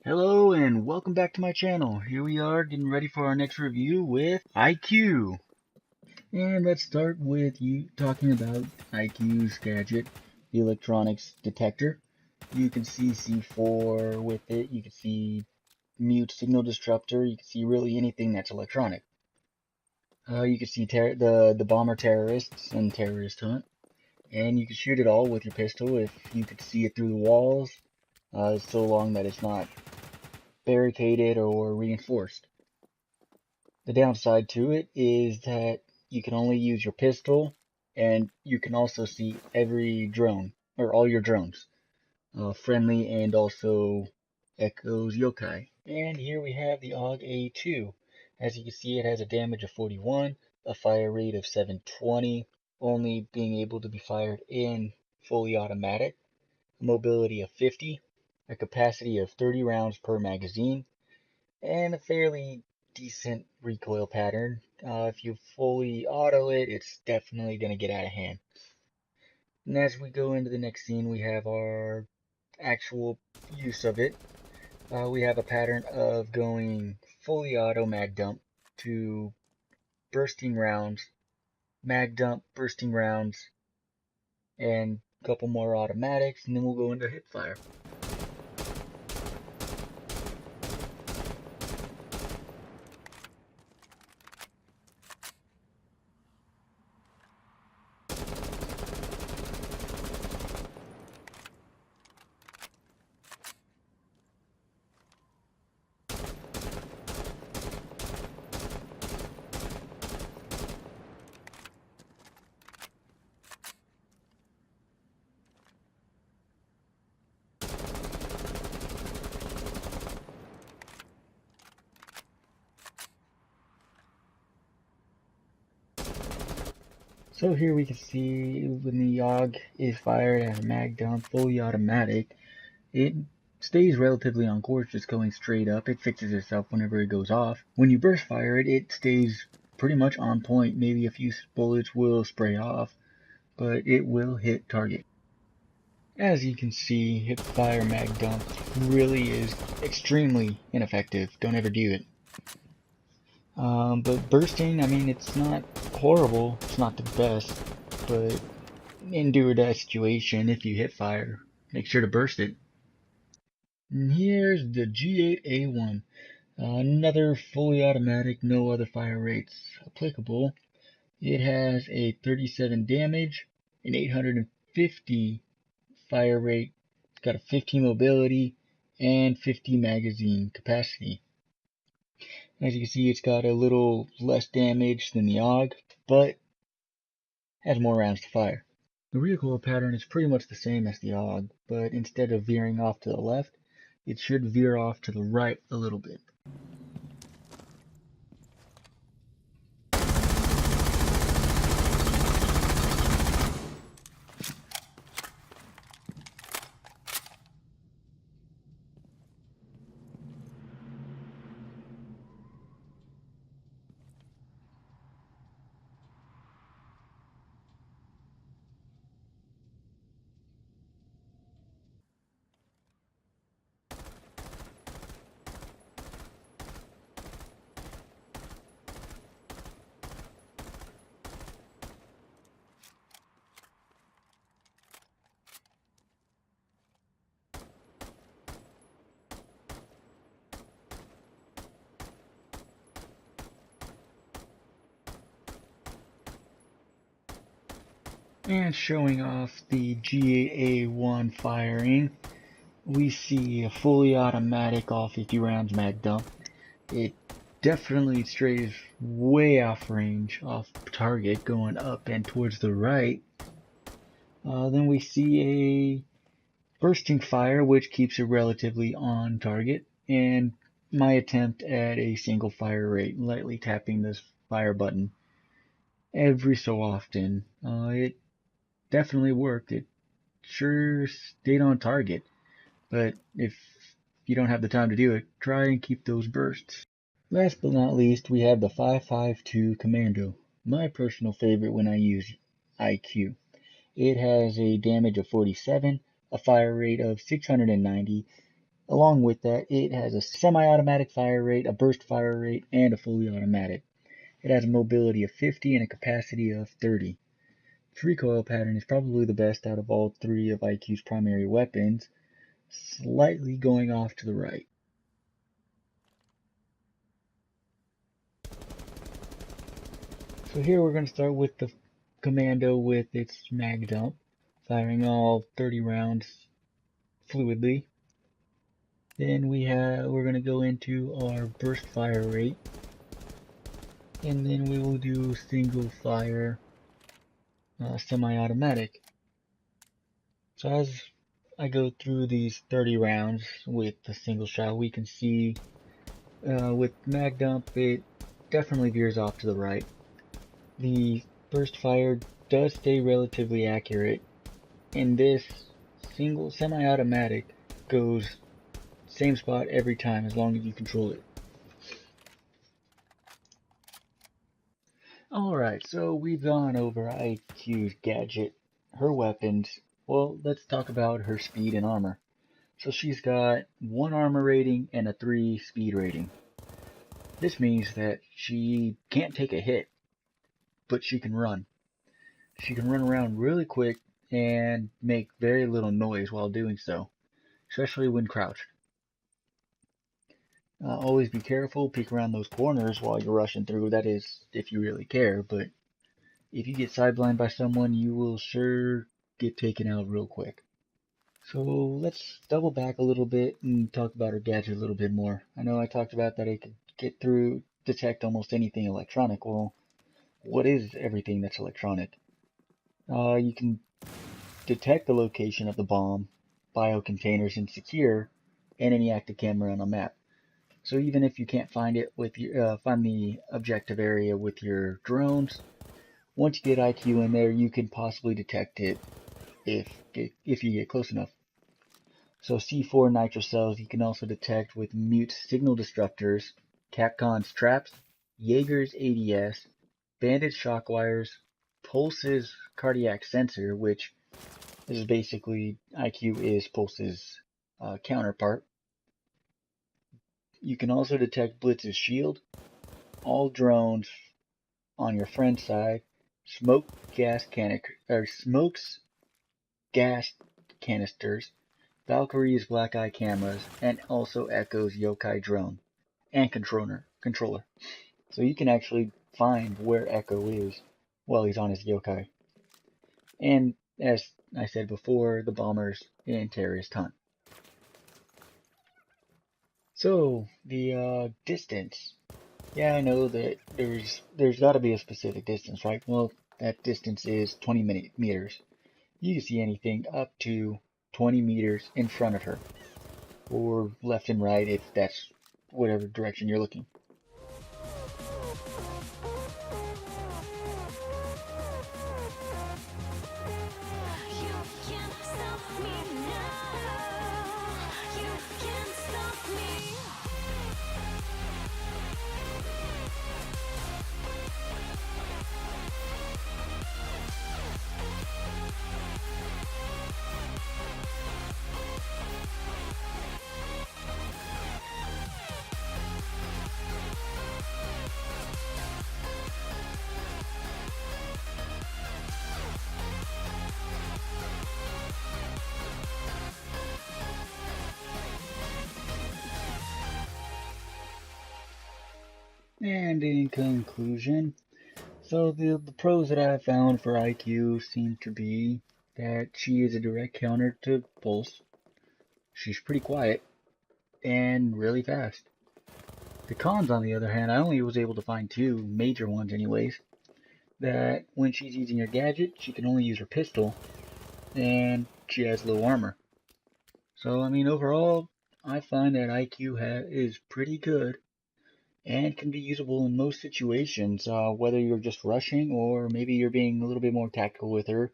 Hello and welcome back to my channel. Here we are getting ready for our next review with IQ. And let's start with you talking about IQ's gadget, the electronics detector. You can see C4 with it, you can see mute signal disruptor, you can see really anything that's electronic. You can see the bomber terrorists and terrorist hunt, and you can shoot it all with your pistol if you could see it through the walls, so long that it's not barricaded or reinforced. The downside to it is that you can only use your pistol, and you can also see every drone, or all your drones, friendly and also Echo's Yokai. And here we have the AUG A2. As you can see, it has a damage of 41, a fire rate of 720, only being able to be fired in fully automatic, a mobility of 50, a capacity of 30 rounds per magazine, and a fairly decent recoil pattern. If you fully auto it, it's definitely going to get out of hand. And as we go into the next scene, we have our actual use of it. We have a pattern of going fully auto mag dump to bursting rounds, mag dump, bursting rounds, and a couple more automatics, and then we'll go into hip fire. So here we can see when the AUG is fired at a mag dump fully automatic, it stays relatively on course, just going straight up. It fixes itself whenever it goes off. When you burst fire it, it stays pretty much on point. Maybe a few bullets will spray off, but it will hit target. As you can see, hip fire mag dump really is extremely ineffective. Don't ever do it. But bursting, I mean, it's not horrible. It's not the best, but in due to that situation, if you hit fire, make sure to burst it. And here's the G8A1, another fully automatic, no other fire rates applicable. It has a 37 damage, an 850 fire rate, it's got a 50 mobility, and 50 magazine capacity. As you can see, it's got a little less damage than the AUG, but has more rounds to fire. The recoil pattern is pretty much the same as the AUG, but instead of veering off to the left, it should veer off to the right a little bit. And showing off the GA1 firing, we see a fully automatic all 50 rounds mag dump. It definitely strays way off range, off target, going up and towards the right. Then we see a bursting fire, which keeps it relatively on target, and my attempt at a single fire rate, lightly tapping this fire button every so often. It definitely worked. It sure stayed on target, but if you don't have the time to do it, try and keep those bursts. Last but not least, we have the 5.52 Commando, my personal favorite when I use IQ. It has a damage of 47, a fire rate of 690, Along with that, it has a semi-automatic fire rate, a burst fire rate, and a fully automatic. It has a mobility of 50 and a capacity of 30. Its recoil pattern is probably the best out of all three of IQ's primary weapons, slightly going off to the right. So here we're going to start with the Commando with its mag dump, firing all 30 rounds fluidly. Then we're going to go into our burst fire rate, and then we will do single fire semi-automatic. So as I go through these 30 rounds with the single shot, we can see with mag dump it definitely veers off to the right. The burst fire does stay relatively accurate, and this single semi-automatic goes same spot every time as long as you control it. Alright, so we've gone over IQ's gadget, her weapons. Well, let's talk about her speed and armor. So she's got 1 armor rating and a 3 speed rating. This means that she can't take a hit, but she can run. She can run around really quick and make very little noise while doing so, especially when crouched. Always be careful, peek around those corners while you're rushing through, that is, if you really care, but if you get sidelined by someone, you will sure get taken out real quick. So let's double back a little bit and talk about her gadget a little bit more. I know I talked about that it could detect almost anything electronic. Well, what is everything that's electronic? You can detect the location of the bomb, biocontainers, and secure, and any active camera on a map. So even if you can't find it with find the objective area with your drones, once you get IQ in there, you can possibly detect it if you get close enough. So C4 nitrocells you can also detect with Mute's signal disruptors, Capcom's traps, Jaeger's ADS, Bandit's shock wires, Pulse's cardiac sensor, which is basically IQ is Pulse's counterpart. You can also detect Blitz's shield, all drones on your friend's side, smokes gas canisters, Valkyrie's black eye cameras, and also Echo's yokai drone and controller. So you can actually find where Echo is while he's on his yokai. And as I said before, the bombers and terrorist hunt. So the distance. Yeah, I know that there's got to be a specific distance, right? Well, that distance is 20 meters. You can see anything up to 20 meters in front of her, or left and right if that's whatever direction you're looking. And in conclusion, so the pros that I found for IQ seem to be that she is a direct counter to Pulse. She's pretty quiet and really fast. The cons, on the other hand, I only was able to find 2 major ones anyways. That when she's using her gadget, she can only use her pistol, and she has low armor. So, I mean, overall, I find that IQ is pretty good and can be usable in most situations, whether you're just rushing or maybe you're being a little bit more tactical with her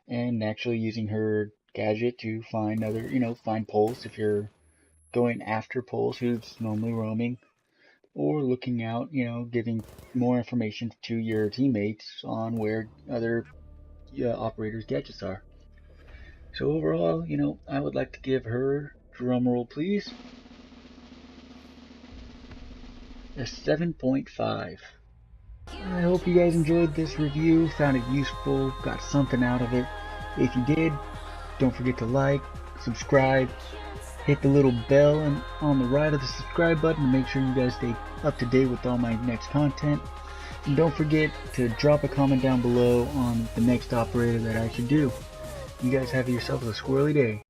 and actually using her gadget to find find Pulse if you're going after Pulse, who's normally roaming, or looking out, giving more information to your teammates on where other operators' gadgets are. So overall, I would like to give her Drum roll, please. A 7.5. I hope you guys enjoyed this review, found it useful, got something out of it. If you did, don't forget to like, subscribe, hit the little bell on the right of the subscribe button to make sure you guys stay up to date with all my next content. And don't forget to drop a comment down below on the next operator that I should do. You guys have yourselves a squirrely day.